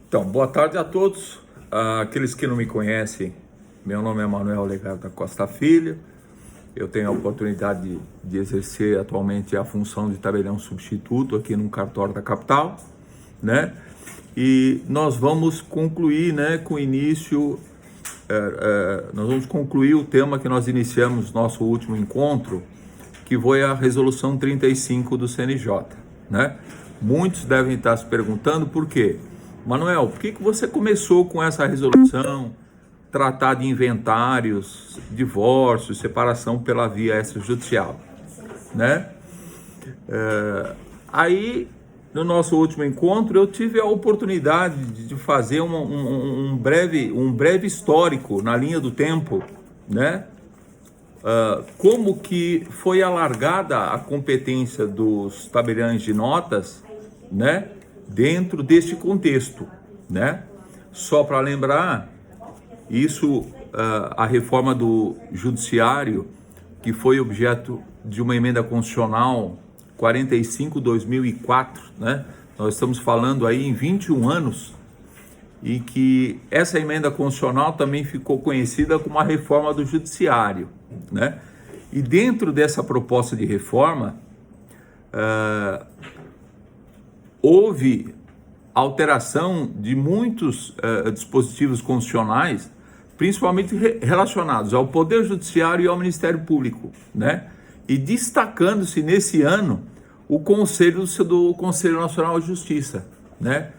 Então, boa tarde a todos. Aqueles que não me conhecem, meu nome é Manuel Legado da Costa Filho. Eu tenho a oportunidade de exercer atualmente a função de tabelião substituto aqui no cartório da capital, né? E nós vamos concluir, né, com o início, nós vamos concluir o tema que nós iniciamos no nosso último encontro, que foi a resolução 35 do CNJ, né? Muitos devem estar se perguntando por quê. Manuel, por que você começou com essa resolução, tratar de inventários, divórcios, separação pela via extrajudicial, né? Aí, no nosso último encontro, eu tive a oportunidade de fazer um breve histórico na linha do tempo, né? Como que foi alargada a competência dos tabeliões de notas, né, dentro deste contexto, né? Só para lembrar, isso, a reforma do judiciário, que foi objeto de uma emenda constitucional 45/2004, né? Nós estamos falando aí em 21 anos, e que essa emenda constitucional também ficou conhecida como a reforma do judiciário, né? E dentro dessa proposta de reforma, houve alteração de muitos dispositivos constitucionais, principalmente relacionados ao Poder Judiciário e ao Ministério Público, né? E destacando-se nesse ano o Conselho Nacional de Justiça, né?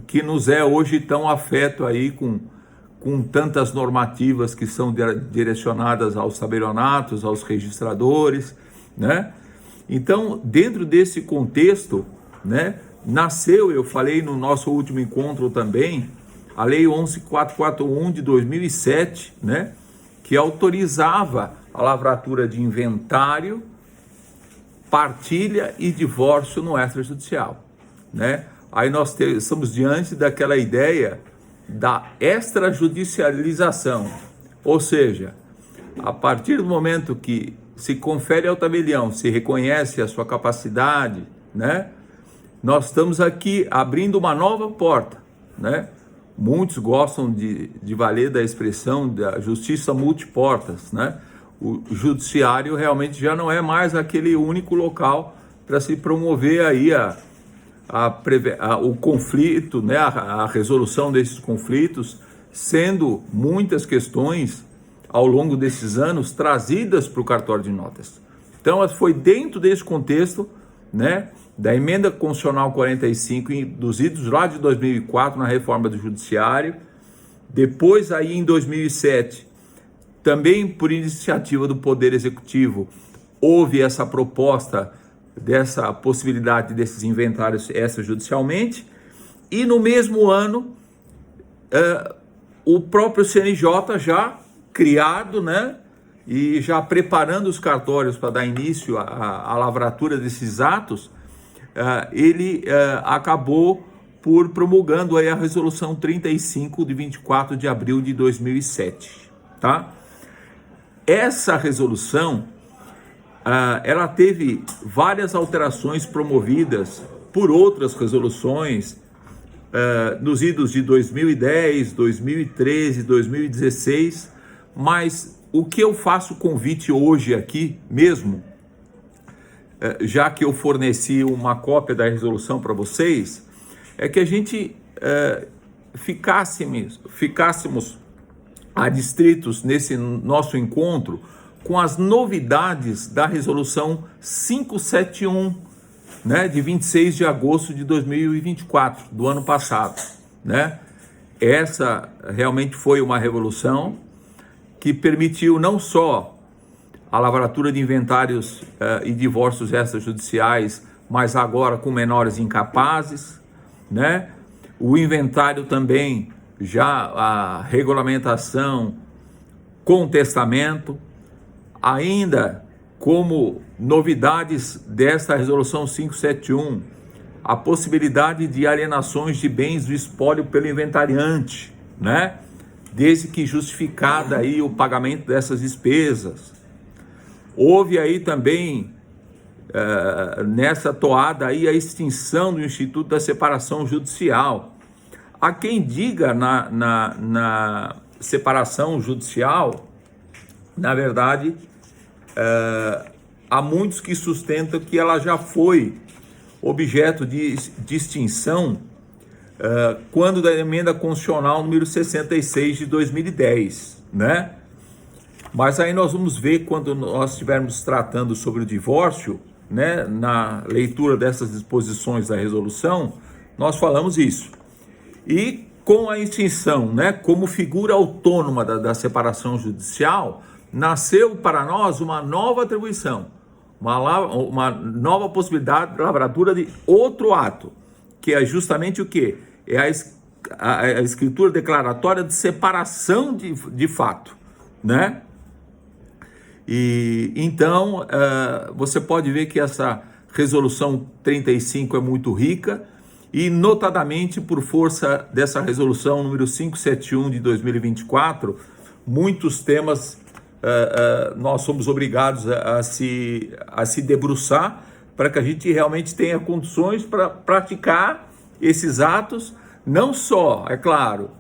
Que nos é hoje tão afeto aí com tantas normativas que são direcionadas aos tabelionatos, aos registradores, né? Então, dentro desse contexto, né, nasceu, eu falei no nosso último encontro também, a Lei 11.441 de 2007, né, que autorizava a lavratura de inventário, partilha e divórcio no extrajudicial, né? Aí nós estamos diante daquela ideia da extrajudicialização, ou seja, a partir do momento que se confere ao tabelião, se reconhece a sua capacidade, né? Nós estamos aqui abrindo uma nova porta, né? Muitos gostam de valer da expressão da justiça multiportas, né? O judiciário realmente já não é mais aquele único local para se promover aí o conflito, né? A resolução desses conflitos, sendo muitas questões ao longo desses anos trazidas para o cartório de notas. Então, foi dentro desse contexto, né, da emenda constitucional 45, induzidos lá de 2004 na reforma do judiciário. Depois, aí em 2007, também por iniciativa do Poder Executivo, houve essa proposta dessa possibilidade desses inventários extrajudicialmente, e no mesmo ano, o próprio CNJ já criado, né, e já preparando os cartórios para dar início à lavratura desses atos, ele acabou por promulgando aí a resolução 35 de 24 de abril de 2007, tá? Essa resolução, ela teve várias alterações promovidas por outras resoluções nos idos de 2010, 2013, 2016, mas o que eu faço convite hoje aqui mesmo, já que eu forneci uma cópia da resolução para vocês, é que a gente ficássemos adstritos nesse nosso encontro com as novidades da resolução 571, né, de 26 de agosto de 2024, do ano passado, né? Essa realmente foi uma revolução que permitiu não só a lavratura de inventários e divórcios extrajudiciais, mas agora com menores incapazes, né? O inventário também, já a regulamentação com testamento, ainda como novidades desta resolução 571, a possibilidade de alienações de bens do espólio pelo inventariante, né? Desde que justificada aí o pagamento dessas despesas. Houve aí também, nessa toada aí, a extinção do Instituto da Separação Judicial, Há quem diga na separação judicial, na verdade, há muitos que sustentam que ela já foi objeto de extinção quando da emenda constitucional número 66 de 2010, né? Mas aí nós vamos ver quando nós estivermos tratando sobre o divórcio, né, na leitura dessas disposições da resolução, nós falamos isso. E com a extinção, né, como figura autônoma da separação judicial, nasceu para nós uma nova atribuição, uma nova possibilidade de lavratura de outro ato, que é justamente o quê? É a escritura declaratória de separação de fato, né? E então você pode ver que essa resolução 35 é muito rica, e notadamente por força dessa resolução número 571 de 2024, muitos temas nós somos obrigados a se debruçar para que a gente realmente tenha condições para praticar esses atos, não só, é claro,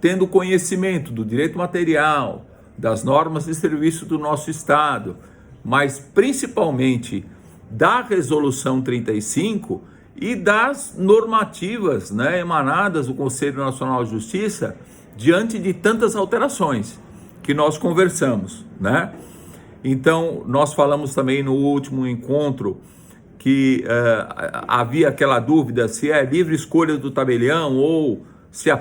tendo conhecimento do direito material, das normas de serviço do nosso Estado, mas principalmente da Resolução 35 e das normativas, né, emanadas do Conselho Nacional de Justiça diante de tantas alterações que nós conversamos, né? Então, nós falamos também no último encontro que havia aquela dúvida se é livre escolha do tabelião ou se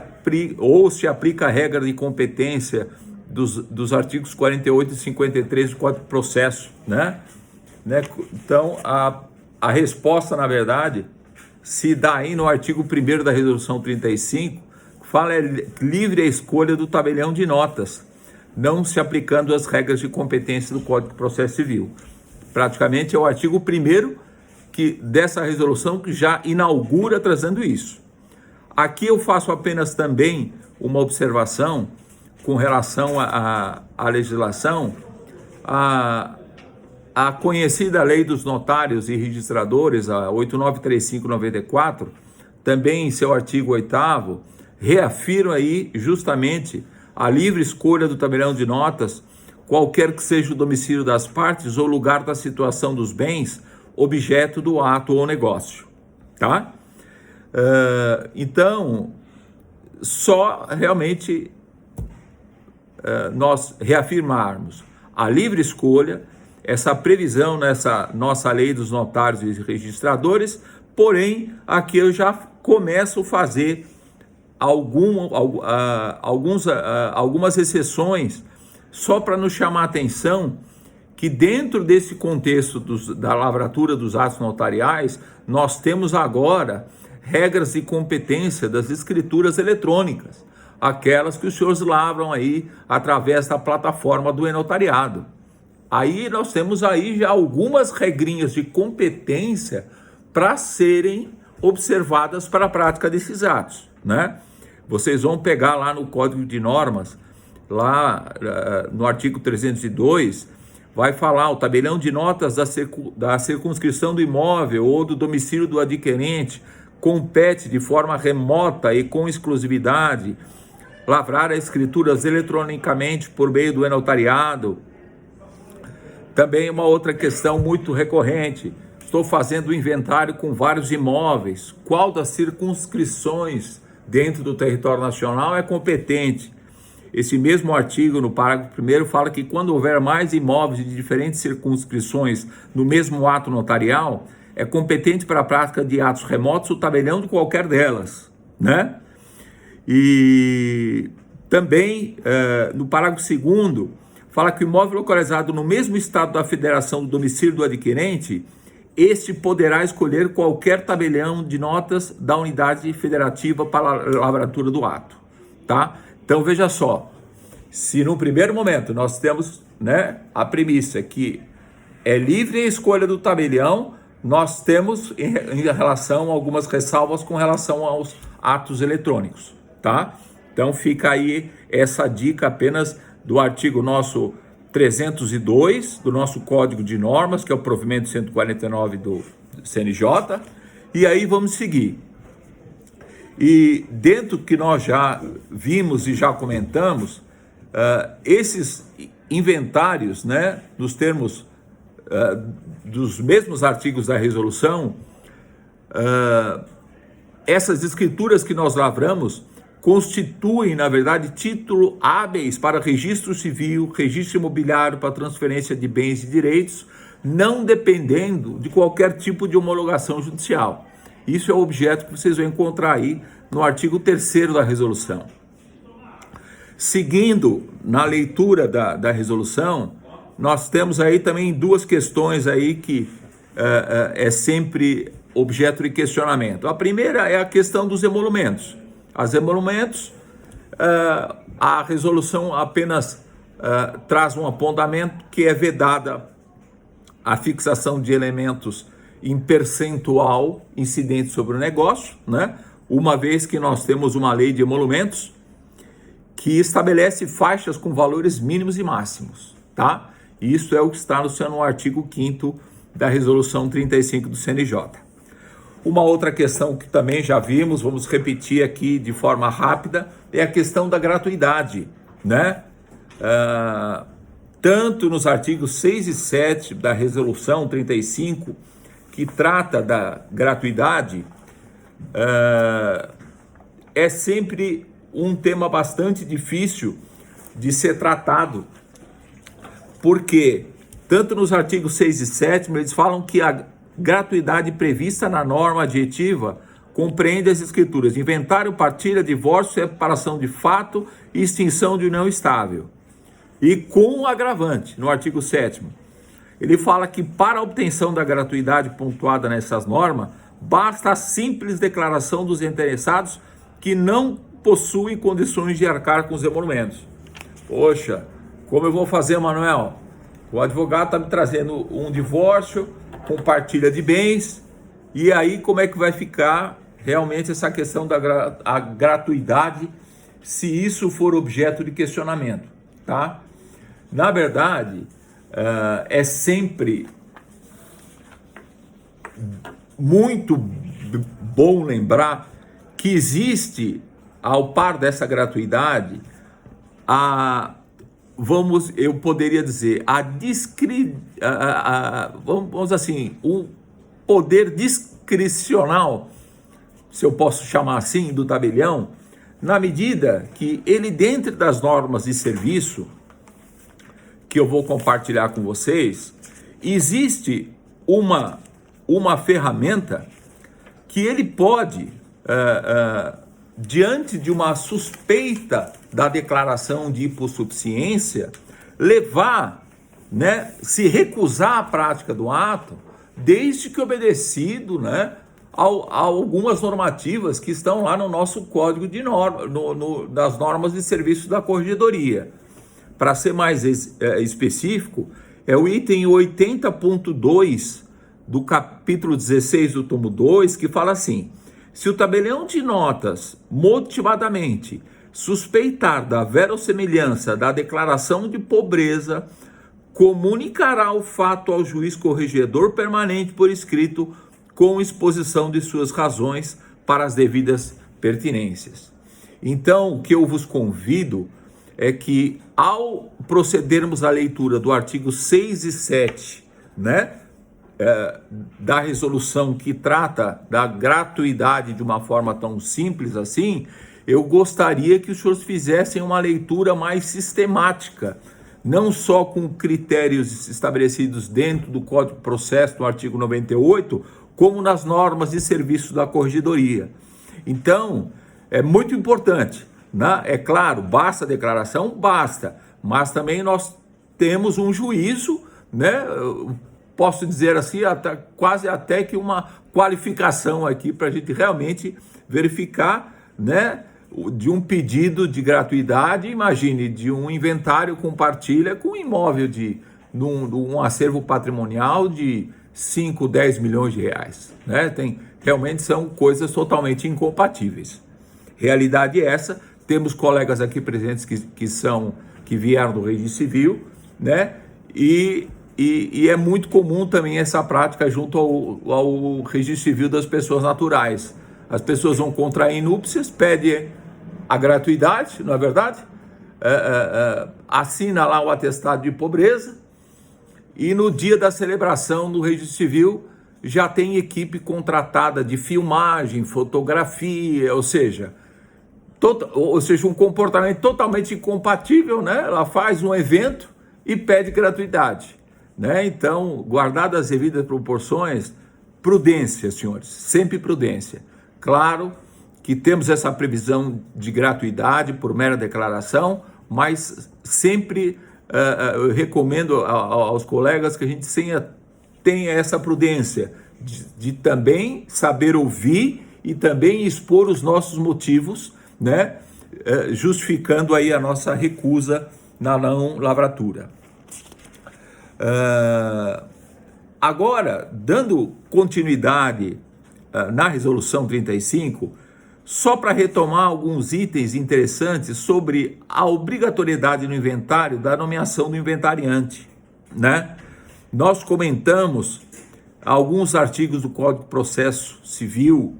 aplica a regra de competência dos artigos 48 e 53 do Código de Processo, né? Então, a resposta, na verdade, se dá aí no artigo 1º da Resolução 35, que fala livre a escolha do tabelião de notas, não se aplicando as regras de competência do Código de Processo Civil. Praticamente é o artigo 1º dessa resolução que já inaugura trazendo isso. Aqui eu faço apenas também uma observação com relação à legislação. A conhecida Lei dos Notários e Registradores, a 8935/94, também em seu artigo 8º, reafirma aí justamente a livre escolha do tabelião de notas, qualquer que seja o domicílio das partes ou lugar da situação dos bens, objeto do ato ou negócio, tá? Então, só realmente nós reafirmarmos a livre escolha, essa previsão nessa nossa lei dos notários e registradores, porém, aqui eu já começo a fazer algumas exceções, só para nos chamar a atenção que dentro desse contexto da lavratura dos atos notariais, nós temos agora regras de competência das escrituras eletrônicas, aquelas que os senhores lavram aí através da plataforma do e-notariado. Aí nós temos aí já algumas regrinhas de competência para serem observadas para a prática desses atos, né? Vocês vão pegar lá no Código de Normas, lá no artigo 302, vai falar o tabelião de notas da circunscrição do imóvel ou do domicílio do adquirente compete de forma remota e com exclusividade lavrar as escrituras eletronicamente por meio do e-notariado. Também uma outra questão muito recorrente: estou fazendo o inventário com vários imóveis, qual das circunscrições dentro do território nacional é competente? Esse mesmo artigo, no parágrafo 1º, fala que quando houver mais imóveis de diferentes circunscrições no mesmo ato notarial, é competente para a prática de atos remotos o tabelião de qualquer delas, né? E também, no parágrafo 2º, fala que o imóvel localizado no mesmo estado da federação do domicílio do adquirente, este poderá escolher qualquer tabelião de notas da unidade federativa para a lavratura do ato, tá? Então, veja só, se no primeiro momento nós temos, né, a premissa que é livre a escolha do tabelião, nós temos em relação a algumas ressalvas com relação aos atos eletrônicos, tá? Então, fica aí essa dica apenas do artigo nosso 302 do nosso Código de Normas, que é o provimento 149 do CNJ, e aí vamos seguir. E dentro que nós já vimos e já comentamos, esses inventários, né, nos termos dos mesmos artigos da resolução, essas escrituras que nós lavramos constituem, na verdade, título hábeis para registro civil, registro imobiliário para transferência de bens e direitos, não dependendo de qualquer tipo de homologação judicial. Isso é o objeto que vocês vão encontrar aí no artigo 3º da resolução. Seguindo na leitura da resolução, nós temos aí também duas questões aí que é sempre objeto de questionamento. A primeira é a questão dos emolumentos. As emolumentos, a resolução apenas traz um apontamento que é vedada a fixação de elementos em percentual incidente sobre o negócio, né? Uma vez que nós temos uma lei de emolumentos que estabelece faixas com valores mínimos e máximos, tá? Isso é o que está no artigo 5º da resolução 35 do CNJ. Uma outra questão que também já vimos, vamos repetir aqui de forma rápida, é a questão da gratuidade, né? Tanto nos artigos 6 e 7 da resolução 35, que trata da gratuidade, é sempre um tema bastante difícil de ser tratado, porque tanto nos artigos 6 e 7 eles falam que a gratuidade prevista na norma adjetiva compreende as escrituras inventário, partilha, divórcio, separação de fato e extinção de união estável. E com o agravante, no artigo 7º, ele fala que para a obtenção da gratuidade pontuada nessas normas, basta a simples declaração dos interessados que não possuem condições de arcar com os emolumentos. Poxa, como eu vou fazer, Manuel? O advogado está me trazendo um divórcio com partilha de bens, e aí como é que vai ficar realmente essa questão da gratuidade, se isso for objeto de questionamento, tá? Na verdade, é sempre muito bom lembrar que existe, ao par dessa gratuidade, eu poderia dizer, vamos assim, o poder discricional, se eu posso chamar assim, do tabelião, na medida que ele, dentro das normas de serviço, que eu vou compartilhar com vocês, existe uma ferramenta que ele pode, diante de uma suspeita da declaração de hipossuficiência, levar, né, se recusar à prática do ato, desde que obedecido, né, a algumas normativas que estão lá no nosso código de normas, das normas de serviço da corregedoria. Para ser mais específico, é o item 80.2 do capítulo 16 do tomo 2, que fala assim: se o tabelião de notas motivadamente suspeitar da verossemelhança da declaração de pobreza, comunicará o fato ao juiz corregedor permanente por escrito, com exposição de suas razões para as devidas pertinências. Então, o que eu vos convido é que, ao procedermos à leitura do artigo 6 e 7, né, da resolução que trata da gratuidade de uma forma tão simples assim, eu gostaria que os senhores fizessem uma leitura mais sistemática, não só com critérios estabelecidos dentro do Código de Processo, no artigo 98, como nas normas de serviço da corregedoria. Então, é muito importante, né? É claro, basta a declaração? Basta, mas também nós temos um juízo, né? Posso dizer assim, quase até que uma qualificação aqui para a gente realmente verificar, né, de um pedido de gratuidade, imagine, de um inventário com partilha com imóvel de um acervo patrimonial de 5, 10 milhões de reais, né? Realmente são coisas totalmente incompatíveis. Realidade é essa. Temos colegas aqui presentes que vieram do registro civil, né? E é muito comum também essa prática junto ao registro civil das pessoas naturais. As pessoas vão contrair núpcias, pedem a gratuidade, não é verdade? Assina lá o atestado de pobreza e no dia da celebração do registro civil já tem equipe contratada de filmagem, fotografia, ou seja, um comportamento totalmente incompatível, né? Ela faz um evento e pede gratuidade, né? Então, guardadas as devidas proporções, prudência, senhores, sempre prudência. Claro que temos essa previsão de gratuidade por mera declaração, mas sempre eu recomendo aos colegas que a gente tenha essa prudência de também saber ouvir e também expor os nossos motivos, né, justificando aí a nossa recusa na não lavratura. Agora, dando continuidade na resolução 35, só para retomar alguns itens interessantes sobre a obrigatoriedade no inventário da nomeação do inventariante, né? Nós comentamos alguns artigos do Código de Processo Civil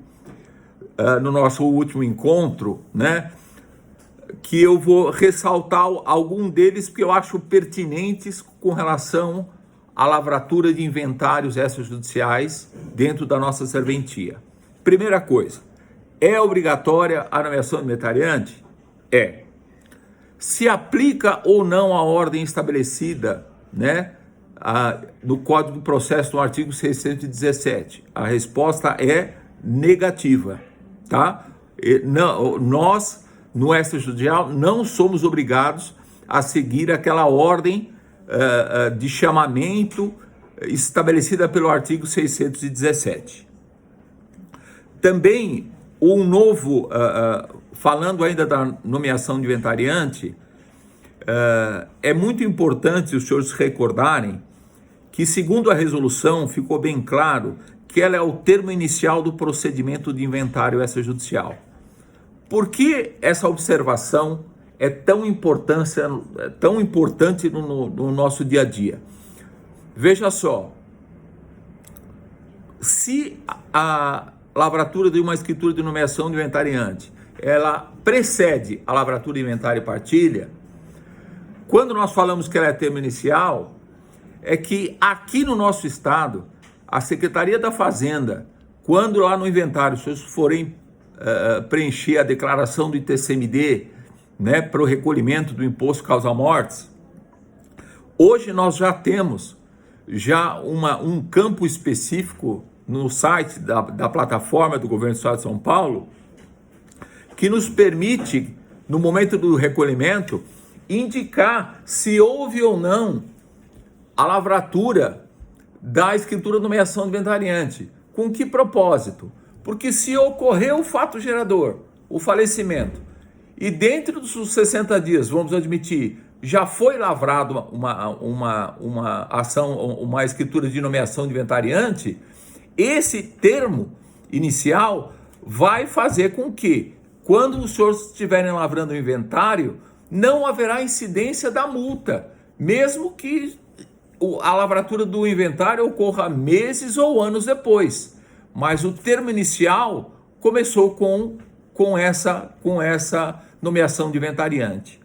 no nosso último encontro, né? Que eu vou ressaltar algum deles porque eu acho pertinentes com relação à lavratura de inventários extrajudiciais dentro da nossa serventia. Primeira coisa, é obrigatória a nomeação do inventariante? É. Se aplica ou não a ordem estabelecida, né, no Código de Processo, no artigo 617? A resposta é negativa, tá? Nós, no extrajudicial, não somos obrigados a seguir aquela ordem de chamamento estabelecida pelo artigo 617. Também um novo, falando ainda da nomeação de inventariante, é muito importante os senhores recordarem que, segundo a resolução, ficou bem claro que ela é o termo inicial do procedimento de inventário extrajudicial. Por que essa observação é tão importante no nosso dia a dia? Veja só, se a lavratura de uma escritura de nomeação de inventariante, ela precede a lavratura de inventário e partilha, quando nós falamos que ela é termo inicial, é que aqui no nosso estado, a Secretaria da Fazenda, quando lá no inventário, se vocês forem preencher a declaração do ITCMD, né, para o recolhimento do imposto causa-mortes, hoje nós já temos um campo específico no site da plataforma do Governo do Estado de São Paulo, que nos permite, no momento do recolhimento, indicar se houve ou não a lavratura da escritura de nomeação do inventariante. Com que propósito? Porque se ocorreu o fato gerador, o falecimento, e dentro dos 60 dias, vamos admitir, já foi lavrado uma ação, uma escritura de nomeação de inventariante, esse termo inicial vai fazer com que, quando os senhores estiverem lavrando o inventário, não haverá incidência da multa, mesmo que a lavratura do inventário ocorra meses ou anos depois. Mas o termo inicial começou com essa nomeação de inventariante.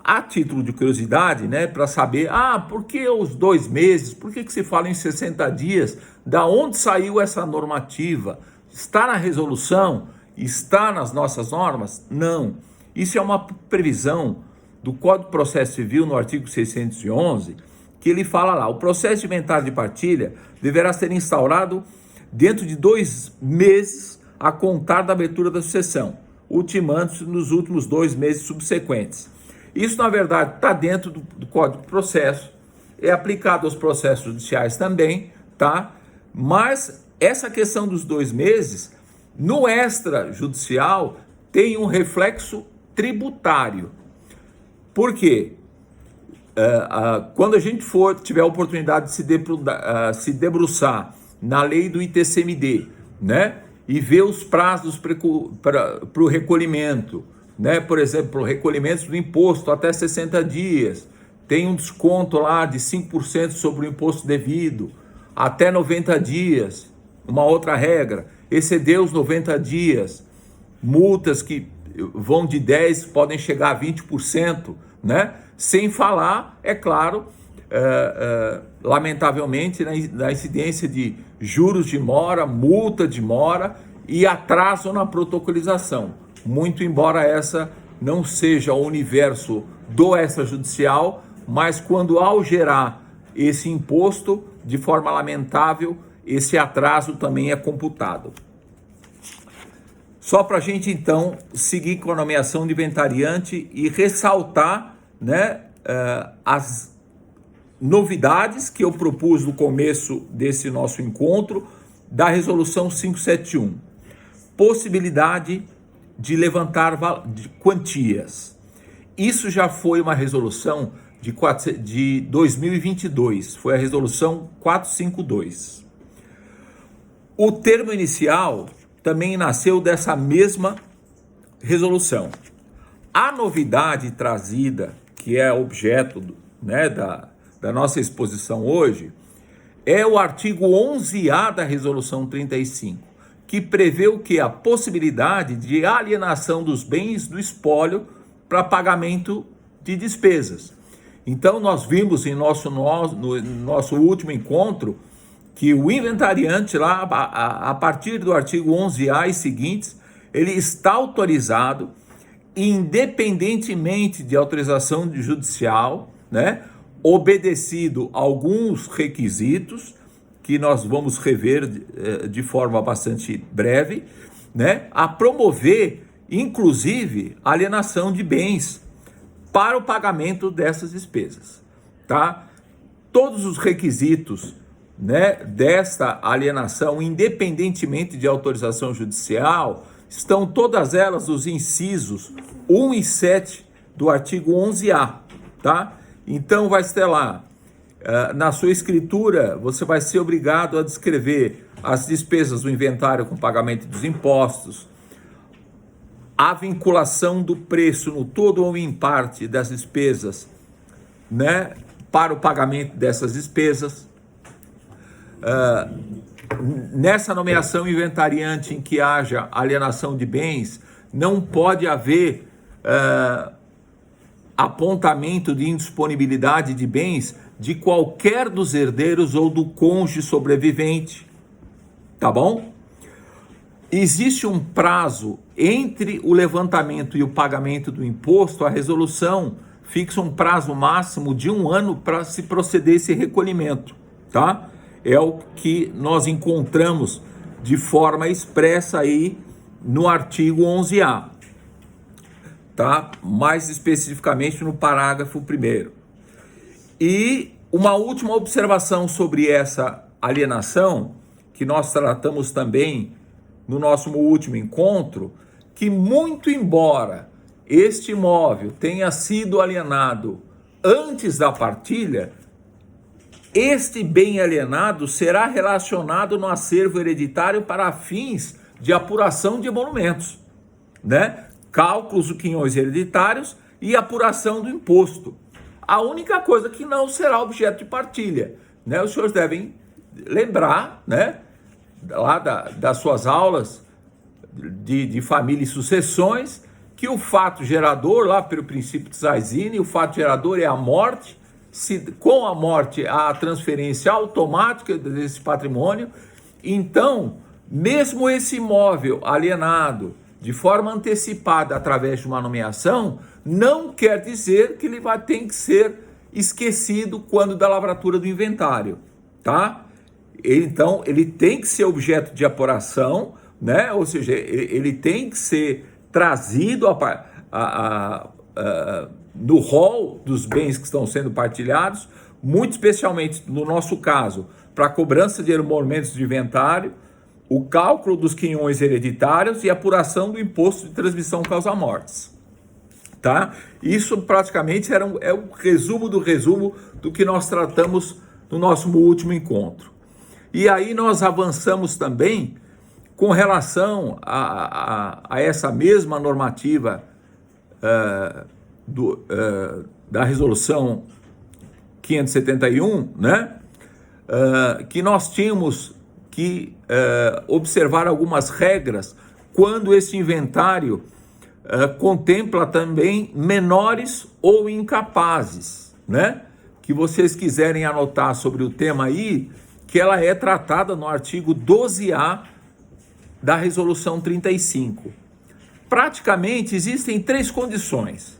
A título de curiosidade, né, para saber, por que os 2 meses? Por que se fala em 60 dias? Da onde saiu essa normativa? Está na resolução? Está nas nossas normas? Não. Isso é uma previsão do Código de Processo Civil, no artigo 611, que ele fala lá, o processo de inventário de partilha deverá ser instaurado dentro de 2 meses a contar da abertura da sucessão, ultimando-se nos últimos 2 meses subsequentes. Isso, na verdade, está dentro do Código de Processo, é aplicado aos processos judiciais também, tá? Mas essa questão dos 2 meses, no extrajudicial, tem um reflexo tributário. Por quê? Quando a gente tiver a oportunidade de se debruçar na lei do ITCMD, né? E ver os prazos para o recolhimento, né? Por exemplo, recolhimentos do imposto até 60 dias, tem um desconto lá de 5% sobre o imposto devido, até 90 dias, uma outra regra. exceder os 90 dias, multas que vão de 10%, podem chegar a 20%, né? Sem falar, é claro, lamentavelmente, na incidência de juros de mora, multa de mora e atraso na protocolização. Muito embora essa não seja o universo do extrajudicial, mas quando ao gerar esse imposto, de forma lamentável, esse atraso também é computado. Só para a gente então seguir com a nomeação de inventariante e ressaltar, né, as novidades que eu propus no começo desse nosso encontro da resolução 571. Possibilidade de levantar quantias. Isso já foi uma resolução de 2022, foi a resolução 452. O termo inicial também nasceu dessa mesma resolução. A novidade trazida, que é objeto, né, da nossa exposição hoje, é o artigo 11A da resolução 35, que prevê o que? A possibilidade de alienação dos bens do espólio para pagamento de despesas. Então, nós vimos no nosso último encontro que o inventariante lá, a partir do artigo 11A e seguintes, ele está autorizado, independentemente de autorização judicial, né, obedecido a alguns requisitos, que nós vamos rever de forma bastante breve, né, a promover, inclusive, alienação de bens para o pagamento dessas despesas, tá? Todos os requisitos, né, desta alienação, independentemente de autorização judicial, estão todas elas nos incisos 1 e 7 do artigo 11A, tá? Então vai estar lá, na sua escritura, você vai ser obrigado a descrever as despesas do inventário com pagamento dos impostos, a vinculação do preço no todo ou em parte das despesas, né, para o pagamento dessas despesas. Nessa nomeação inventariante em que haja alienação de bens, não pode haver apontamento de indisponibilidade de bens de qualquer dos herdeiros ou do cônjuge sobrevivente, tá bom? Existe um prazo entre o levantamento e o pagamento do imposto. A resolução fixa um prazo máximo de 1 ano para se proceder esse recolhimento, tá? É o que nós encontramos de forma expressa aí no artigo 11A, tá? Mais especificamente no parágrafo 1º. E uma última observação sobre essa alienação, que nós tratamos também no nosso último encontro, que muito embora este imóvel tenha sido alienado antes da partilha, este bem alienado será relacionado no acervo hereditário para fins de apuração de emolumentos, né? Cálculos dos quinhões hereditários e apuração do imposto. A única coisa que não será objeto de partilha, né? Os senhores devem lembrar, né, lá das suas aulas de família e sucessões, que o fato gerador, lá pelo princípio de Zaisine, o fato gerador é a morte. Com a morte, há a transferência automática desse patrimônio. Então, mesmo esse imóvel alienado de forma antecipada através de uma nomeação, não quer dizer que ele ter que ser esquecido quando da lavratura do inventário, tá? Então, ele tem que ser objeto de apuração, né? Ou seja, ele tem que ser trazido no rol dos bens que estão sendo partilhados, muito especialmente no nosso caso, para a cobrança de emolumentos de inventário, o cálculo dos quinhões hereditários e a apuração do imposto de transmissão causa-mortes, tá? Isso praticamente é o resumo do que nós tratamos no nosso último encontro. E aí nós avançamos também com relação a essa mesma normativa da resolução 571, né? Que nós tínhamos que observar algumas regras quando esse inventário contempla também menores ou incapazes, né? Que vocês quiserem anotar sobre o tema aí, que ela é tratada no artigo 12A da Resolução 35. Praticamente existem 3 condições.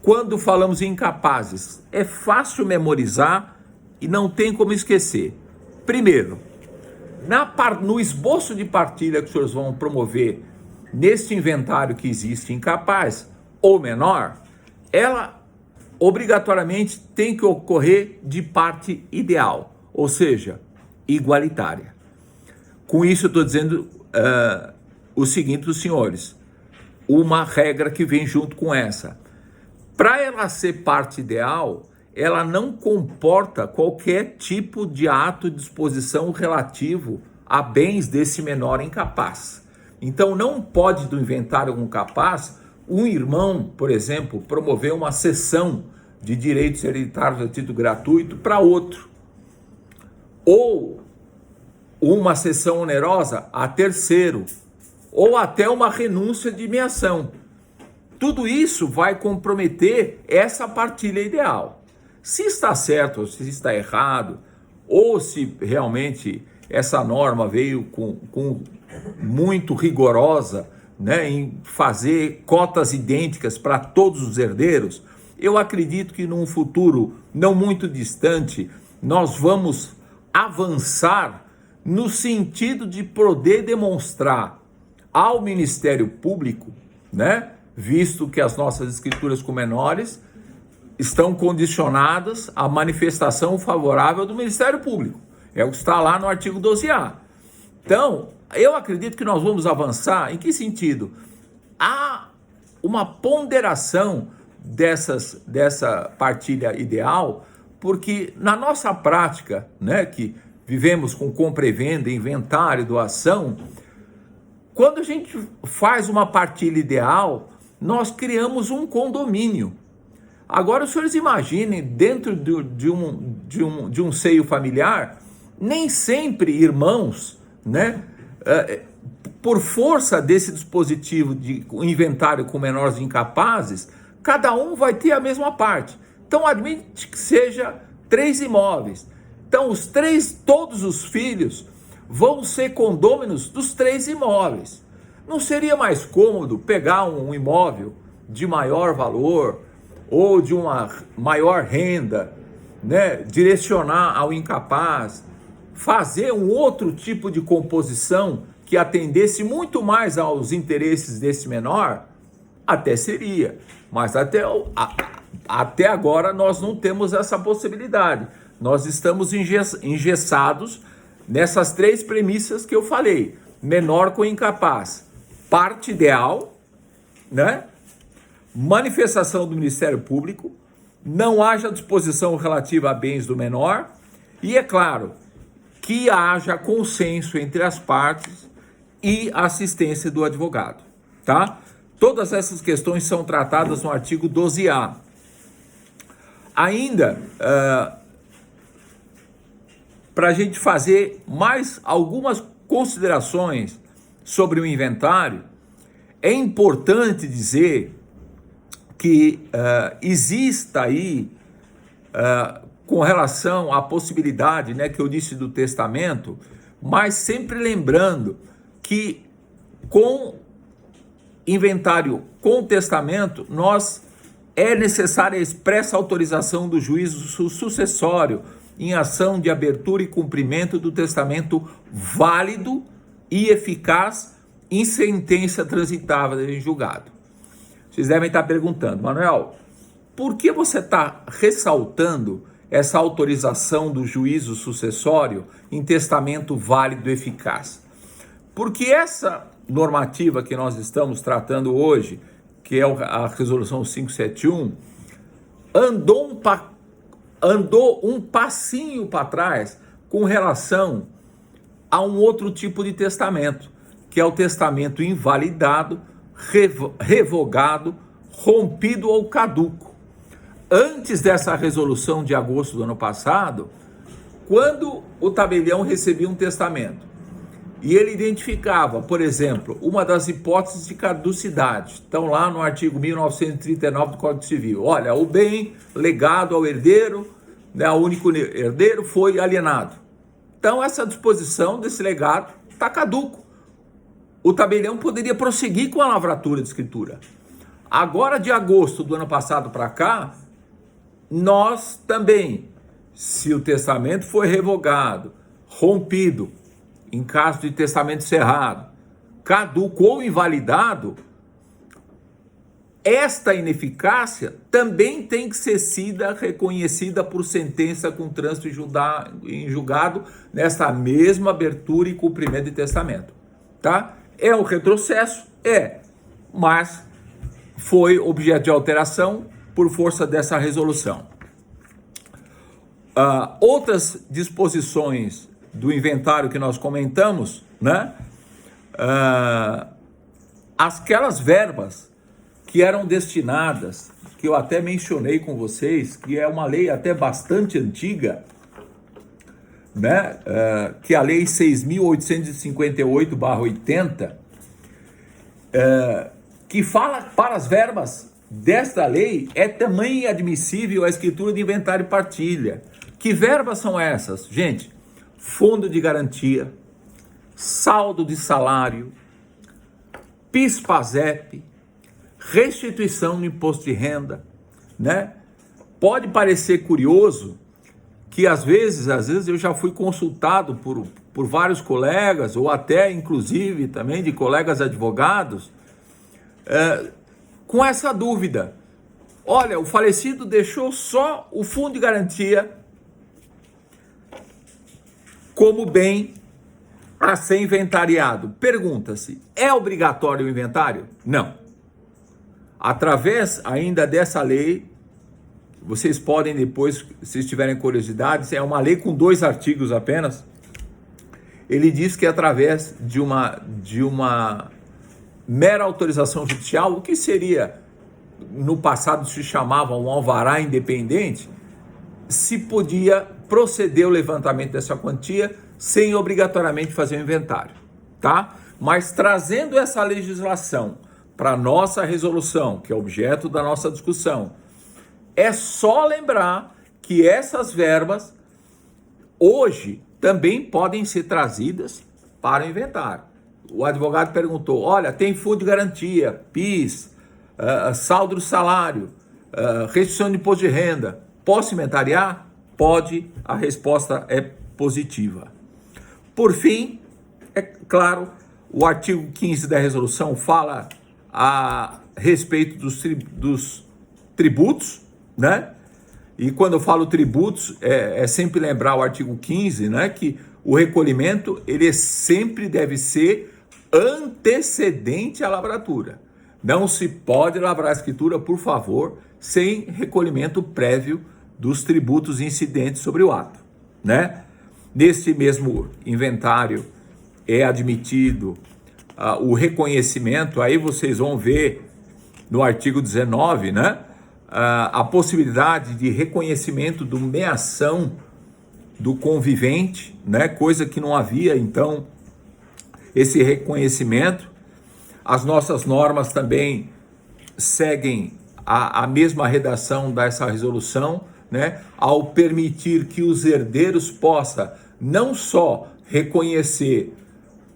Quando falamos em incapazes, é fácil memorizar e não tem como esquecer. Primeiro, no esboço de partilha que os senhores vão promover neste inventário que existe incapaz ou menor, ela obrigatoriamente tem que ocorrer de parte ideal, ou seja, igualitária. Com isso eu estou dizendo o seguinte, os senhores, uma regra que vem junto com essa. Para ela ser parte ideal, ela não comporta qualquer tipo de ato de disposição relativo a bens desse menor incapaz. Então não pode do inventário com capaz um irmão, por exemplo, promover uma cessão de direitos hereditários a título gratuito para outro, ou uma cessão onerosa a terceiro, ou até uma renúncia de meação. Tudo isso vai comprometer essa partilha ideal. Se está certo ou se está errado, ou se realmente essa norma veio com muito rigorosa, né, em fazer cotas idênticas para todos os herdeiros, eu acredito que num futuro não muito distante, nós vamos avançar no sentido de poder demonstrar ao Ministério Público, né, visto que as nossas escrituras com menores estão condicionadas à manifestação favorável do Ministério Público. É o que está lá no artigo 12A. Então, eu acredito que nós vamos avançar. Em que sentido? Há uma ponderação dessa partilha ideal, porque na nossa prática, né, que vivemos com compra e venda, inventário, doação, quando a gente faz uma partilha ideal, nós criamos um condomínio. Agora, os senhores imaginem, dentro de um seio familiar, nem sempre irmãos, né, por força desse dispositivo de inventário com menores incapazes, cada um vai ter a mesma parte. Então, admite que seja 3 imóveis. Então, todos os filhos vão ser condôminos dos 3 imóveis. Não seria mais cômodo pegar um imóvel de maior valor ou de uma maior renda, né, direcionar ao incapaz, fazer um outro tipo de composição que atendesse muito mais aos interesses desse menor? Até seria, mas até agora nós não temos essa possibilidade. Nós estamos engessados nessas 3 premissas que eu falei: menor com incapaz, parte ideal, né? Manifestação do Ministério Público, não haja disposição relativa a bens do menor e, é claro, que haja consenso entre as partes e assistência do advogado, tá? Todas essas questões são tratadas no artigo 12A. Ainda, para a gente fazer mais algumas considerações sobre o inventário, é importante dizer que exista aí, com relação à possibilidade, né, que eu disse do testamento, mas sempre lembrando que com inventário com testamento, é necessária a expressa autorização do juízo sucessório em ação de abertura e cumprimento do testamento válido e eficaz em sentença transitável em julgado. Vocês devem estar perguntando, Manuel, por que você está ressaltando essa autorização do juízo sucessório em testamento válido e eficaz? Porque essa normativa que nós estamos tratando hoje, que é a resolução 571, andou um passinho para trás com relação a um outro tipo de testamento, que é o testamento invalidado, revogado, rompido ou caduco. Antes dessa resolução de agosto do ano passado, quando o tabelião recebia um testamento E ele identificava, por exemplo, uma das hipóteses de caducidade. Estão lá no artigo 1939 do Código Civil. Olha, o bem legado ao herdeiro, né, ao único herdeiro, foi alienado. Então, essa disposição desse legado está caduco. O tabelião poderia prosseguir com a lavratura de escritura. Agora, de agosto do ano passado para cá, nós também, se o testamento foi revogado, rompido, em caso de testamento cerrado, caduco ou invalidado, esta ineficácia também tem que ser reconhecida por sentença com trânsito em julgado nesta mesma abertura e cumprimento de testamento, tá? É um retrocesso? É, mas foi objeto de alteração por força dessa resolução. Outras disposições do inventário que nós comentamos, né? Aquelas verbas que eram destinadas, que eu até mencionei com vocês, que é uma lei até bastante antiga, né? Que é a lei 6.858/80, que fala para as verbas desta lei, é também admissível a escritura de inventário e partilha. Que verbas são essas? Gente, fundo de garantia, saldo de salário, PIS/PASEP, restituição no imposto de renda, né? Pode parecer curioso que às vezes eu já fui consultado por vários colegas, ou até inclusive também de colegas advogados, com essa dúvida. Olha, o falecido deixou só o fundo de garantia como bem a ser inventariado. Pergunta-se, é obrigatório o inventário? Não. Através ainda dessa lei, vocês podem depois, se tiverem curiosidade, é uma lei com 2 artigos apenas. Ele diz que através de uma mera autorização judicial, o que seria, no passado se chamava um alvará independente, se podia proceder o levantamento dessa quantia sem obrigatoriamente fazer o inventário, tá? Mas trazendo essa legislação para a nossa resolução, que é objeto da nossa discussão, é só lembrar que essas verbas hoje também podem ser trazidas para o inventário. O advogado perguntou, olha, tem fundo de garantia, PIS, saldo do salário, restituição de imposto de renda, posso inventariar? Pode, a resposta é positiva. Por fim, é claro, o artigo 15 da resolução fala a respeito dos tributos, né? E quando eu falo tributos, é sempre lembrar o artigo 15, né? Que o recolhimento, ele sempre deve ser antecedente à lavratura. Não se pode lavrar a escritura, por favor, sem recolhimento prévio dos tributos incidentes sobre o ato, né? Nesse mesmo inventário é admitido o reconhecimento, aí vocês vão ver no artigo 19, né? A possibilidade de reconhecimento do meação do convivente, né? Coisa que não havia, então, esse reconhecimento. As nossas normas também seguem a mesma redação dessa resolução, né? Ao permitir que os herdeiros possam não só reconhecer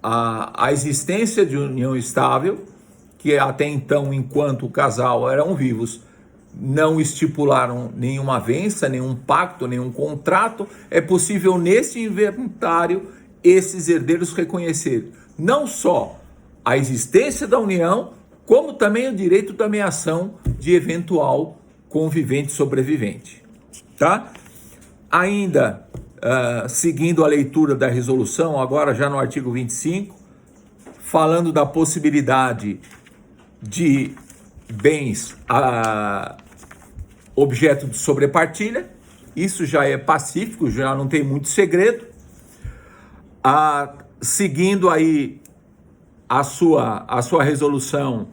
a existência de união estável, que até então, enquanto o casal eram vivos, não estipularam nenhuma avença, nenhum pacto, nenhum contrato, é possível nesse inventário esses herdeiros reconhecer não só a existência da união, como também o direito da meação de eventual convivente sobrevivente, tá? Ainda, seguindo a leitura da resolução, agora já no artigo 25, falando da possibilidade de bens objeto de sobrepartilha, isso já é pacífico, já não tem muito segredo. Seguindo aí a sua resolução,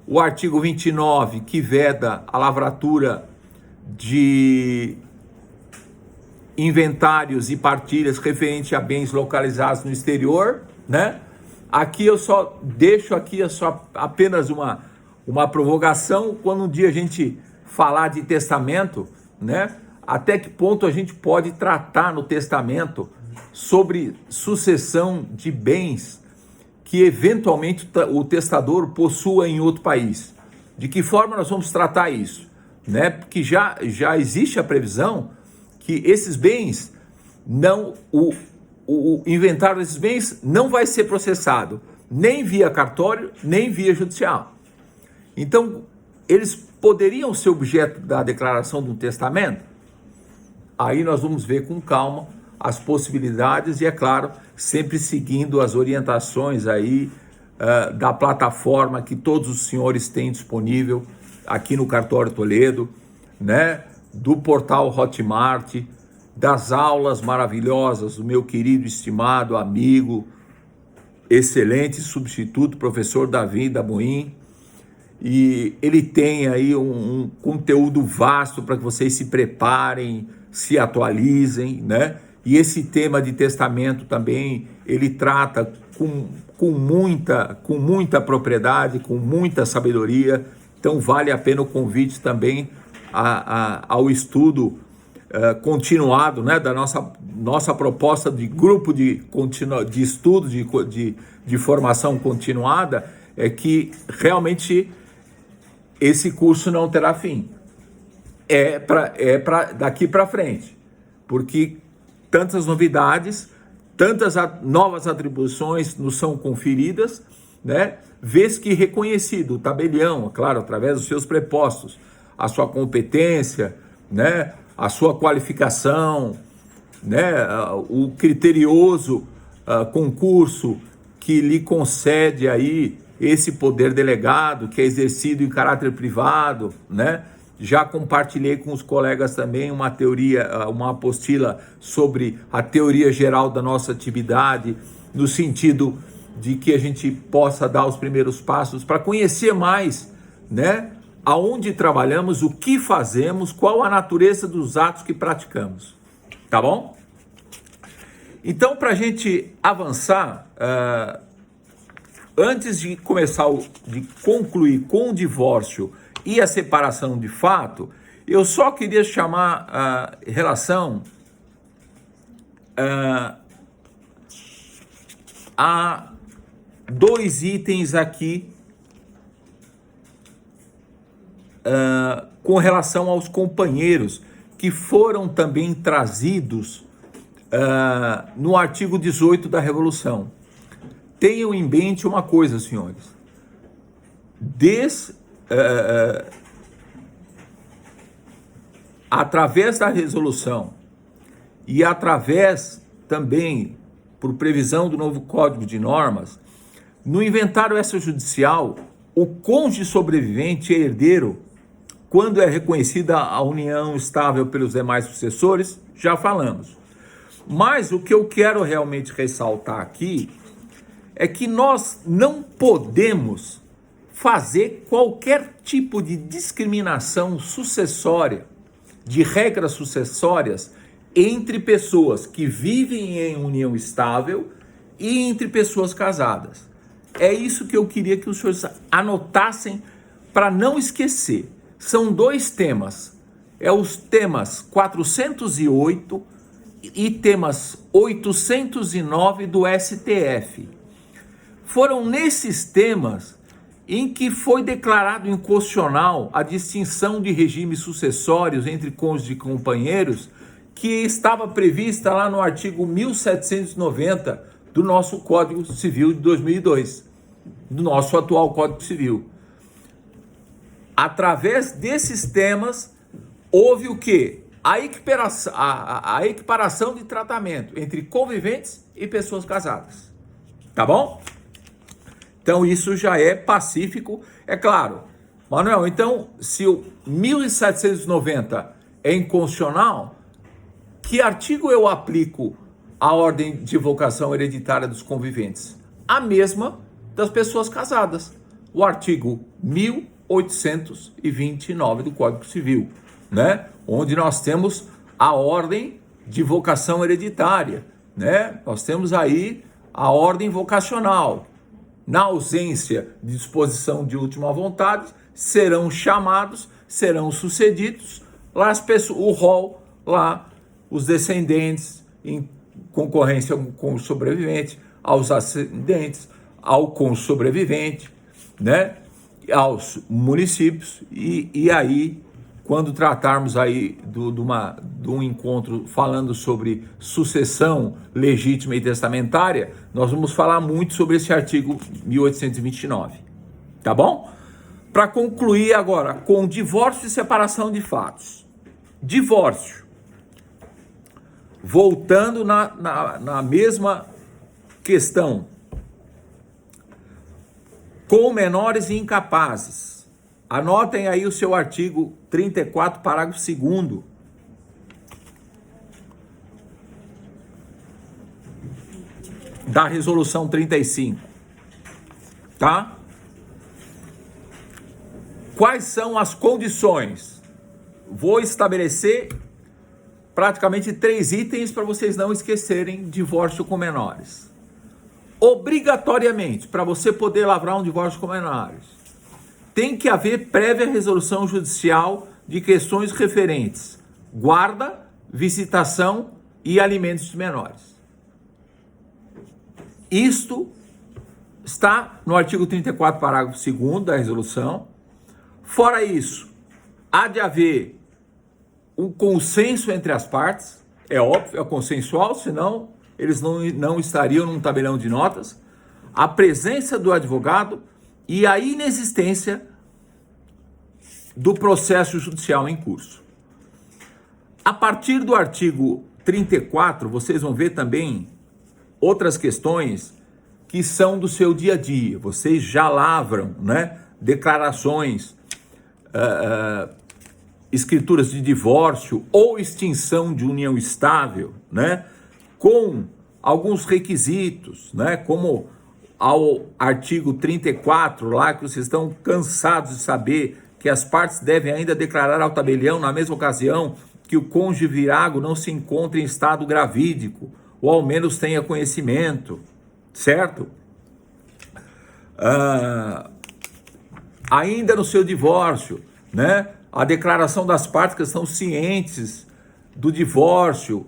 o artigo 29, que veda a lavratura de inventários e partilhas referente a bens localizados no exterior, né? Aqui eu só deixo aqui apenas uma provocação, quando um dia a gente falar de testamento, né? Até que ponto a gente pode tratar no testamento sobre sucessão de bens que eventualmente o testador possua em outro país. De que forma nós vamos tratar isso? Né? Porque já existe a previsão que esses bens, o inventário desses bens não vai ser processado, nem via cartório, nem via judicial. Então, eles poderiam ser objeto da declaração de um testamento? Aí nós vamos ver com calma as possibilidades e, é claro, sempre seguindo as orientações aí da plataforma que todos os senhores têm disponível aqui no Cartório Toledo, né? Do portal Hotmart, das aulas maravilhosas do meu querido, estimado amigo, excelente substituto, professor Davi Dabuim. E ele tem aí um conteúdo vasto para que vocês se preparem, se atualizem, né? E esse tema de testamento também, ele trata com muita propriedade, com muita sabedoria. Então vale a pena o convite também ao estudo continuado, né, da nossa proposta de grupo de estudo, de formação continuada, é que realmente esse curso não terá fim. É para daqui para frente, porque tantas novidades, tantas novas atribuições nos são conferidas, né? Vez que reconhecido o tabelião, claro, através dos seus prepostos, a sua competência, né? A sua qualificação, né? O criterioso concurso que lhe concede aí esse poder delegado, que é exercido em caráter privado, né? Já compartilhei com os colegas também uma apostila sobre a teoria geral da nossa atividade, no sentido de que a gente possa dar os primeiros passos para conhecer mais, né? Aonde trabalhamos, o que fazemos, qual a natureza dos atos que praticamos, tá bom? Então, para a gente avançar, antes de de concluir com o divórcio e a separação de fato, eu só queria chamar a relação a dois itens aqui com relação aos companheiros que foram também trazidos no artigo 18 da Revolução. Tenham em mente uma coisa, senhores. Através da resolução e através também, por previsão do novo Código de Normas, no inventário extrajudicial, o cônjuge sobrevivente é herdeiro quando é reconhecida a união estável pelos demais sucessores, já falamos. Mas o que eu quero realmente ressaltar aqui é que nós não podemos fazer qualquer tipo de discriminação sucessória, de regras sucessórias, entre pessoas que vivem em união estável e entre pessoas casadas. É isso que eu queria que os senhores anotassem para não esquecer. São dois temas. Os temas 408 e temas 809 do STF. Foram nesses temas em que foi declarado inconstitucional a distinção de regimes sucessórios entre cônjuges e companheiros, que estava prevista lá no artigo 1790 do nosso Código Civil de 2002, do nosso atual Código Civil. Através desses temas, houve o quê? A equiparação de tratamento entre conviventes e pessoas casadas. Tá bom? Então isso já é pacífico, é claro. Manuel, então se o 1790 é inconstitucional, que artigo eu aplico à ordem de vocação hereditária dos conviventes? A mesma das pessoas casadas. O artigo 1829 do Código Civil, né? Onde nós temos a ordem de vocação hereditária, né? Nós temos aí a ordem vocacional. Na ausência de disposição de última vontade, serão chamados, serão sucedidos, lá as pessoas, o rol, lá os descendentes, em concorrência com o sobrevivente, aos ascendentes, ao cônjuge sobrevivente, né? Aos municípios, e aí, quando tratarmos aí de um encontro falando sobre sucessão legítima e testamentária, nós vamos falar muito sobre esse artigo 1829, tá bom? Para concluir agora, com divórcio e separação de fatos. Divórcio. Voltando na mesma questão. Com menores e incapazes. Anotem aí o seu artigo 34, parágrafo 2º. Da resolução 35. Tá? Quais são as condições? Vou estabelecer praticamente 3 itens para vocês não esquecerem: divórcio com menores. Obrigatoriamente, para você poder lavrar um divórcio com menores, tem que haver prévia resolução judicial de questões referentes: guarda, visitação e alimentos de menores. Isto está no artigo 34, parágrafo 2º da resolução. Fora isso, há de haver um consenso entre as partes, é óbvio, é consensual, senão eles não estariam num tabelião de notas, a presença do advogado e a inexistência do processo judicial em curso. A partir do artigo 34, vocês vão ver também outras questões que são do seu dia a dia. Vocês já lavram, né, declarações, escrituras de divórcio ou extinção de união estável, né, com alguns requisitos, né, como ao artigo 34, lá que vocês estão cansados de saber que as partes devem ainda declarar ao tabelião, na mesma ocasião, que o cônjuge virago não se encontra em estado gravídico, ou ao menos tenha conhecimento, certo? Ainda no seu divórcio, né, a declaração das partes que estão cientes do divórcio,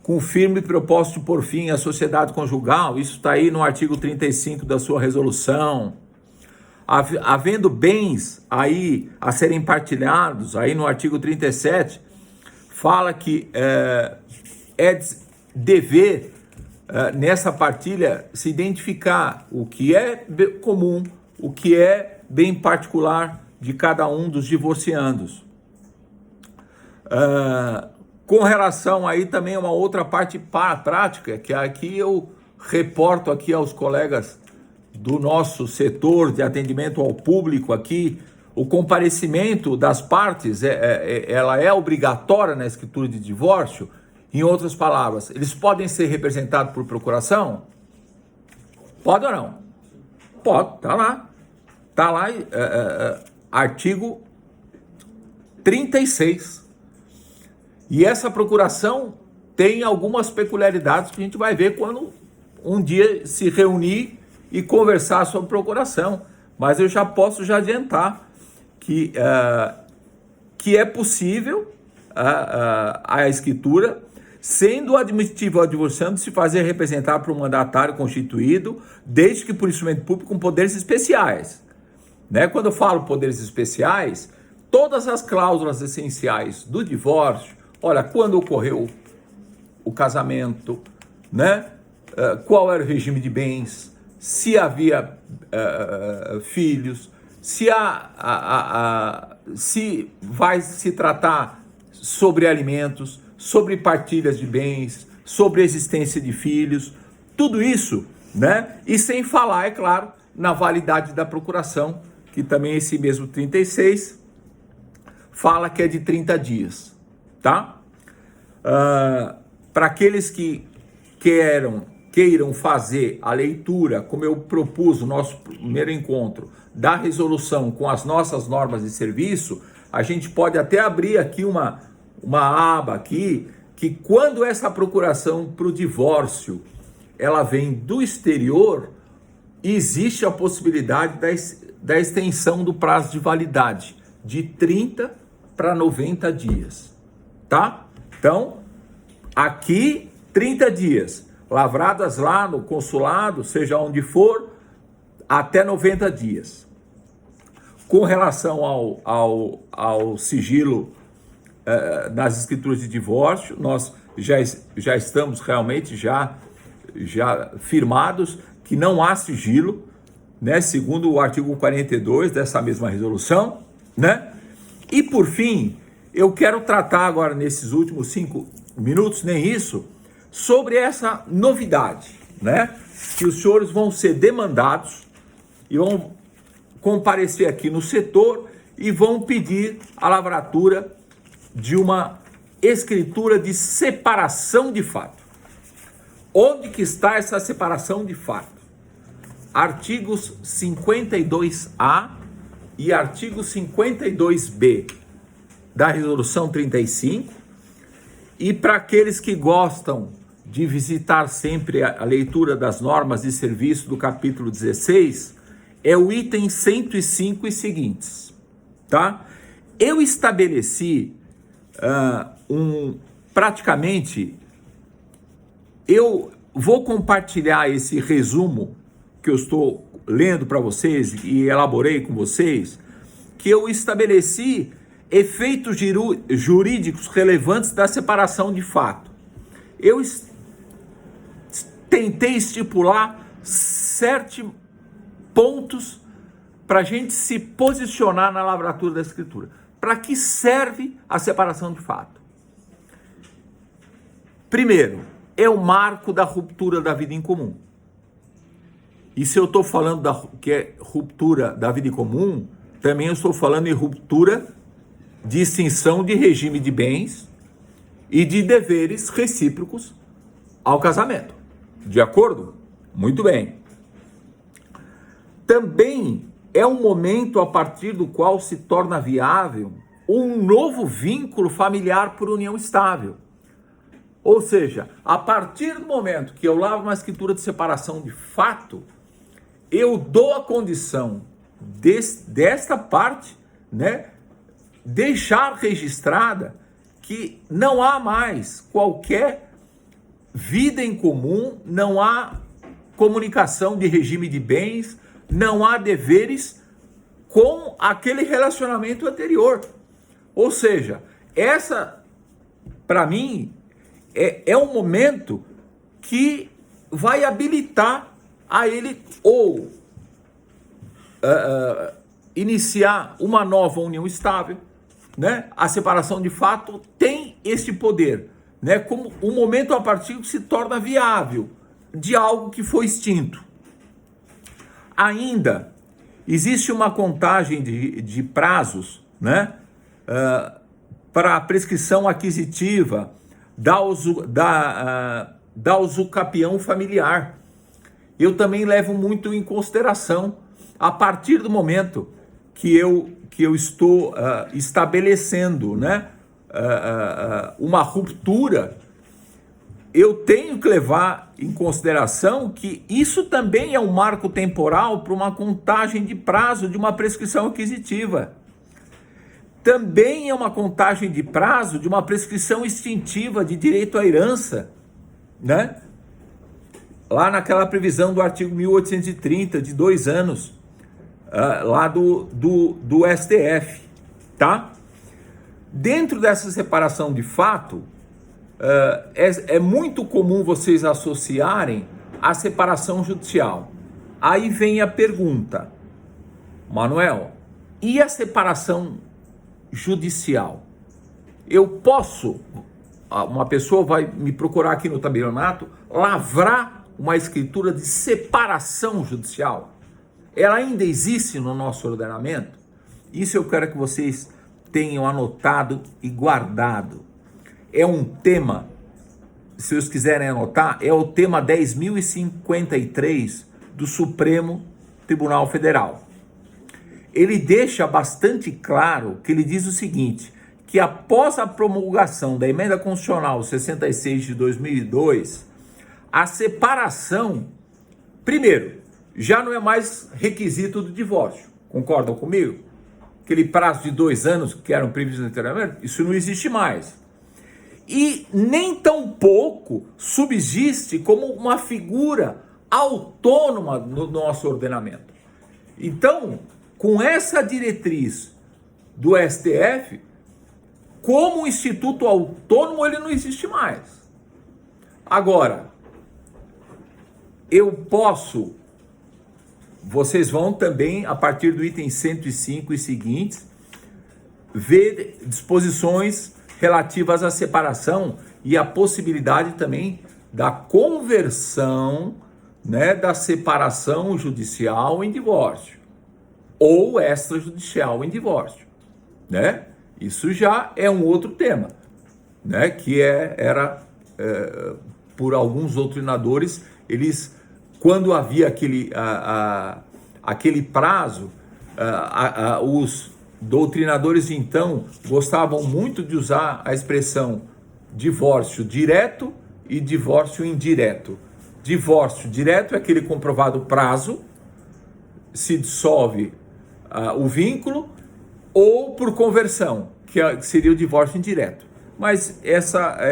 com firme propósito de pôr fim à sociedade conjugal, isso está aí no artigo 35 da sua resolução. Havendo bens aí a serem partilhados, aí no artigo 37, fala que é dever nessa partilha se identificar o que é comum, o que é bem particular de cada um dos divorciandos. Com relação aí também a uma outra parte prática, que aqui eu reporto aqui aos colegas do nosso setor de atendimento ao público aqui, o comparecimento das partes, ela é obrigatória na escritura de divórcio. Em outras palavras, eles podem ser representados por procuração? Pode ou não? Pode, tá lá. Tá lá, artigo 36. E essa procuração tem algumas peculiaridades que a gente vai ver quando um dia se reunir e conversar sobre procuração. Mas eu já posso adiantar que é possível a escritura, sendo admissível ao divorciando se fazer representar por um mandatário constituído, desde que por instrumento público com poderes especiais. Né? Quando eu falo poderes especiais, todas as cláusulas essenciais do divórcio, olha, quando ocorreu o casamento, né? Qual era o regime de bens, se havia filhos, se vai se tratar sobre alimentos, sobre partilhas de bens, sobre existência de filhos, tudo isso, né? E sem falar, é claro, na validade da procuração, que também esse mesmo 36 fala que é de 30 dias, tá? Para aqueles que queiram fazer a leitura, como eu propus no nosso primeiro encontro, da resolução com as nossas normas de serviço, a gente pode até abrir aqui uma aba aqui que quando essa procuração para o divórcio ela vem do exterior, existe a possibilidade da extensão do prazo de validade de 30 para 90 dias, tá? Então, aqui 30 dias, lavradas lá no consulado, seja onde for, até 90 dias. Com relação ao sigilo nas escrituras de divórcio, nós já estamos realmente já firmados que não há sigilo, né, segundo o artigo 42 dessa mesma resolução, né? E por fim, eu quero tratar agora nesses últimos 5 minutos, nem isso, sobre essa novidade, né? Que os senhores vão ser demandados e vão comparecer aqui no setor e vão pedir a lavratura de uma escritura de separação de fato. Onde que está essa separação de fato? Artigos 52A e artigo 52B da Resolução 35. E para aqueles que gostam de visitar sempre a leitura das normas de serviço do capítulo 16, é o item 105 e seguintes, tá? Eu estabeleci praticamente, eu vou compartilhar esse resumo que eu estou lendo para vocês e elaborei com vocês, que eu estabeleci efeitos jurídicos relevantes da separação de fato. Eu tentei estipular 7 pontos para a gente se posicionar na lavratura da escritura. Para que serve a separação de fato? Primeiro, é o marco da ruptura da vida em comum. E se eu estou falando que é ruptura da vida em comum, também eu estou falando em ruptura de extinção de regime de bens e de deveres recíprocos ao casamento. De acordo? Muito bem. Também é um momento a partir do qual se torna viável um novo vínculo familiar por união estável. Ou seja, a partir do momento que eu lavro uma escritura de separação de fato, eu dou a condição desta parte, né, deixar registrada que não há mais qualquer vida em comum, não há comunicação de regime de bens, não há deveres com aquele relacionamento anterior. Ou seja, essa, para mim, é um momento que vai habilitar a ele ou iniciar uma nova união estável, né? A separação de fato tem esse poder, né? Como um momento a partir que se torna viável de algo que foi extinto. Ainda existe uma contagem de prazos, né? Para a prescrição aquisitiva da usucapião familiar. Eu também levo muito em consideração, a partir do momento que eu estou estabelecendo, né, uma ruptura, eu tenho que levar em consideração que isso também é um marco temporal para uma contagem de prazo de uma prescrição aquisitiva. Também é uma contagem de prazo de uma prescrição extintiva de direito à herança, né? Lá naquela previsão do artigo 1830, de 2 anos, lá do STF, tá? Dentro dessa separação de fato, é muito comum vocês associarem a separação judicial. Aí vem a pergunta, Manuel, e a separação judicial? Eu posso, uma pessoa vai me procurar aqui no tabelionato, lavrar uma escritura de separação judicial? Ela ainda existe no nosso ordenamento? Isso eu quero que vocês tenham anotado e guardado. É um tema, se vocês quiserem anotar, é o tema 10.053 do Supremo Tribunal Federal. Ele deixa bastante claro que ele diz o seguinte, que após a promulgação da Emenda Constitucional 66 de 2002, a separação, primeiro, já não é mais requisito do divórcio. Concordam comigo? Aquele prazo de 2 anos que eram previstos anteriormente, isso não existe mais. E nem tão pouco subsiste como uma figura autônoma no nosso ordenamento. Então, com essa diretriz do STF, como instituto autônomo, ele não existe mais. Agora, vocês vão também, a partir do item 105 e seguintes, ver disposições relativas à separação e a possibilidade também da conversão, né, da separação judicial em divórcio ou extrajudicial em divórcio, né? Isso já é um outro tema, né, que era por alguns doutrinadores, eles, quando havia aquele prazo, os doutrinadores então gostavam muito de usar a expressão divórcio direto e divórcio indireto. Divórcio direto é aquele comprovado prazo, se dissolve o vínculo, ou por conversão, que seria o divórcio indireto. Mas essa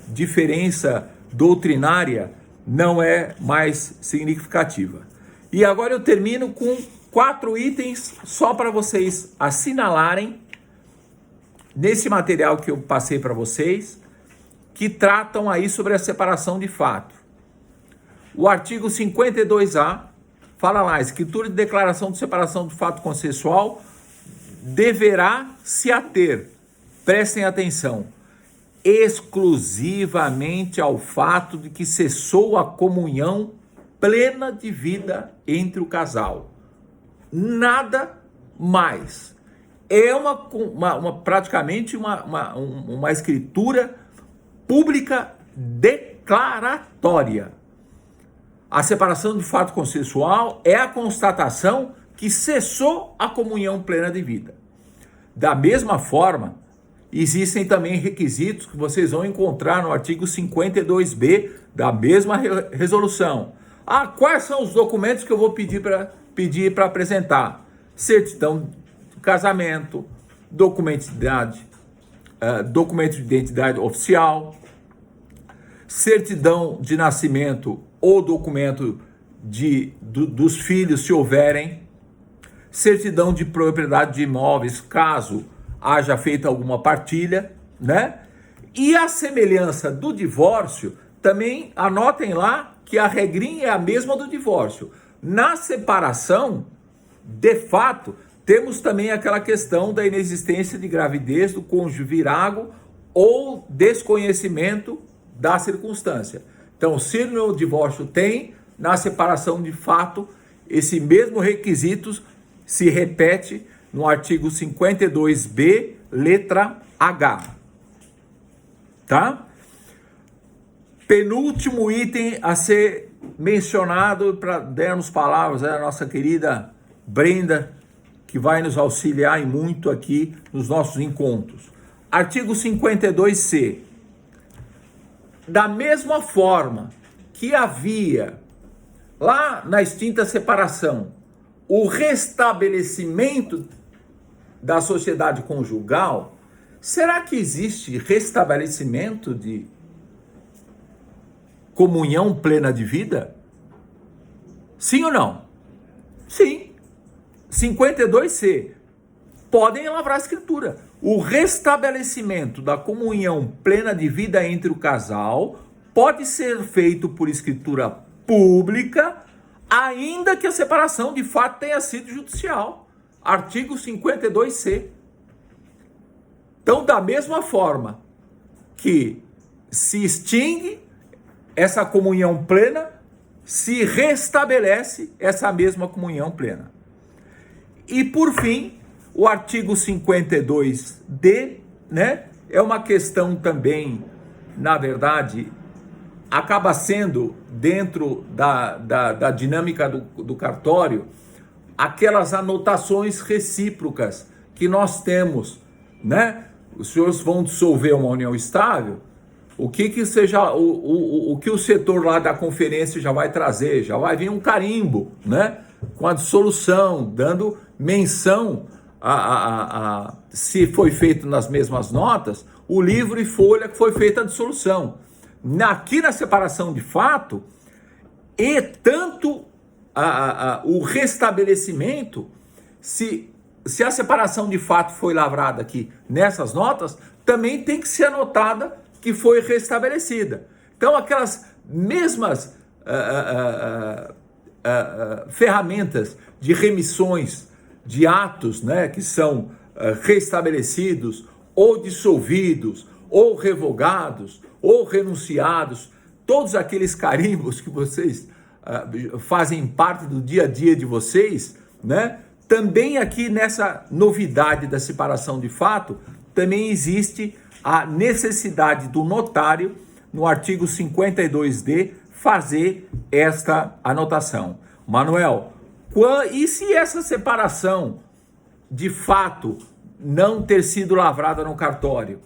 diferença doutrinária não é mais significativa. E agora eu termino com 4 itens só para vocês assinalarem nesse material que eu passei para vocês, que tratam aí sobre a separação de fato. O artigo 52A fala lá: a escritura de declaração de separação de fato consensual deverá se ater, prestem atenção, exclusivamente ao fato de que cessou a comunhão plena de vida entre o casal. Nada mais. É praticamente uma escritura pública declaratória. A separação de fato consensual é a constatação que cessou a comunhão plena de vida. Da mesma forma, existem também requisitos que vocês vão encontrar no artigo 52B da mesma resolução. Quais são os documentos que eu vou pedir para apresentar? Certidão de casamento, documento de identidade oficial, certidão de nascimento ou documento dos filhos, se houverem, certidão de propriedade de imóveis, caso haja feito alguma partilha, né? E a semelhança do divórcio, também anotem lá que a regrinha é a mesma do divórcio. Na separação, de fato, temos também aquela questão da inexistência de gravidez do cônjuge virago ou desconhecimento da circunstância. Então, se no divórcio tem, na separação de fato, esse mesmo requisito se repete no artigo 52B, letra H. Tá? Penúltimo item a ser mencionado, para darmos palavras à nossa querida Brenda, que vai nos auxiliar e muito aqui nos nossos encontros. Artigo 52C. Da mesma forma que havia lá na extinta separação o restabelecimento da sociedade conjugal, será que existe restabelecimento de comunhão plena de vida? Sim ou não? Sim. 52C. Podem lavrar a escritura. O restabelecimento da comunhão plena de vida entre o casal pode ser feito por escritura pública, ainda que a separação de fato tenha sido judicial. Artigo 52C. Então, da mesma forma que se extingue essa comunhão plena, se restabelece essa mesma comunhão plena. E, por fim, o artigo 52D, né, é uma questão também, na verdade, acaba sendo, dentro da dinâmica do cartório, aquelas anotações recíprocas que nós temos, né? Os senhores vão dissolver uma união estável, o que seja o que o setor lá da conferência já vai trazer? Já vai vir um carimbo, né? Com a dissolução, dando menção se foi feito nas mesmas notas, o livro e folha que foi feita a dissolução. Aqui na separação de fato, e tanto o restabelecimento, se a separação de fato foi lavrada aqui nessas notas, também tem que ser anotada que foi restabelecida. Então, aquelas mesmas ferramentas de remissões de atos, né, que são restabelecidos, ou dissolvidos, ou revogados, ou renunciados, todos aqueles carimbos que vocês fazem parte do dia a dia de vocês, né? Também aqui nessa novidade da separação de fato, também existe a necessidade do notário, no artigo 52D, fazer esta anotação. Manuel, e se essa separação de fato não ter sido lavrada no cartório?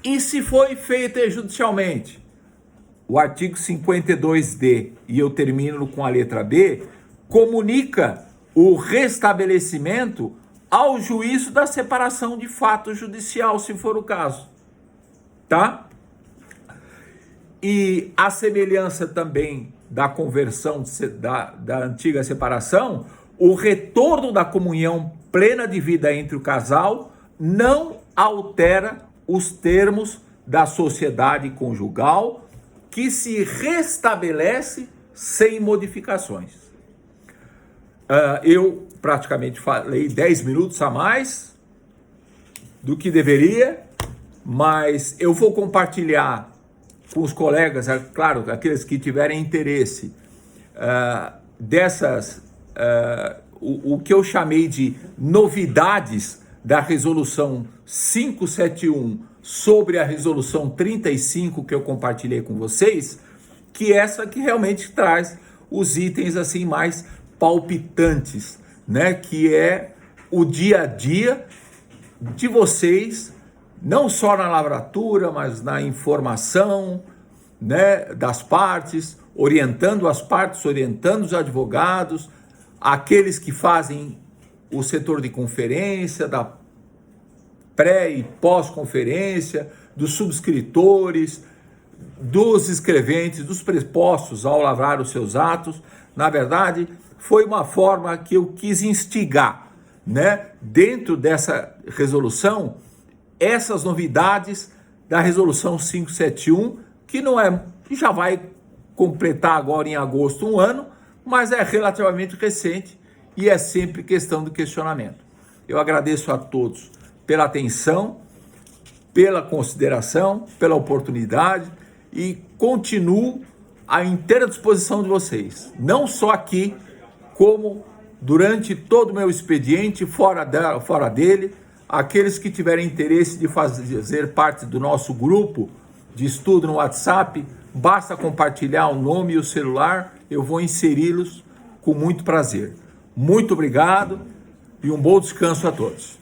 E se foi feita judicialmente? O artigo 52D, e eu termino com a letra B, comunica o restabelecimento ao juízo da separação de fato judicial, se for o caso. Tá? E a semelhança também da conversão da antiga separação, o retorno da comunhão plena de vida entre o casal não altera os termos da sociedade conjugal, que se restabelece sem modificações. Eu praticamente falei 10 minutos a mais do que deveria, mas eu vou compartilhar com os colegas, claro, aqueles que tiverem interesse, o que eu chamei de novidades da resolução 571 sobre a resolução 35 que eu compartilhei com vocês, que essa que realmente traz os itens assim mais palpitantes, né, que é o dia a dia de vocês, não só na lavratura, mas na informação, né, das partes, orientando as partes, orientando os advogados, aqueles que fazem o setor de conferência, da pré e pós-conferência, dos subscritores, dos escreventes, dos prepostos ao lavrar os seus atos. Na verdade, foi uma forma que eu quis instigar, né, dentro dessa resolução, essas novidades da resolução 571, que já vai completar agora em agosto um ano, mas é relativamente recente e é sempre questão de questionamento. Eu agradeço a todos pela atenção, pela consideração, pela oportunidade e continuo à inteira disposição de vocês, não só aqui, como durante todo o meu expediente, fora dele, aqueles que tiverem interesse de fazer parte do nosso grupo de estudo no WhatsApp, basta compartilhar o nome e o celular, eu vou inseri-los com muito prazer. Muito obrigado e um bom descanso a todos.